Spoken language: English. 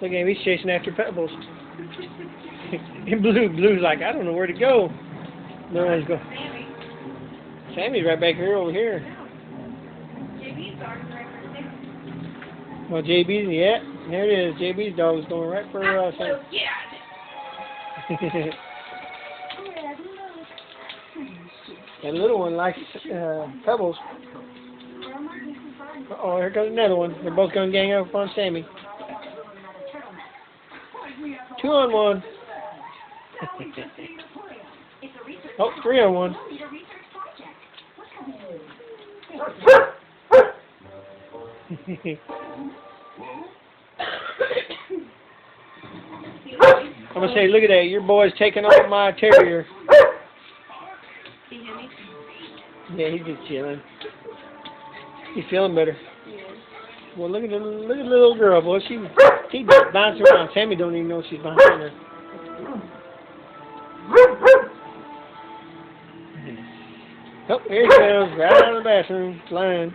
Look at him, he's chasing after Pebbles. And Blue's like, I don't know where to go. No one's going. Sammy's right back here over here. Well, JB's, yeah, there it is. JB's dog is going right for Sammy. That little one likes Pebbles. Uh-oh, here comes another one. They're both going to gang up on Sammy. 2 on 1. Oh, 3 on 1. I'm going to say, look at that. Your boy's taking on my terrier. Yeah, he's just chilling. He's feeling better. Well, look at the little girl, boy. She's bouncing around. Sammy don't even know she's behind her. Oh, here he goes, right out of the bathroom, flying.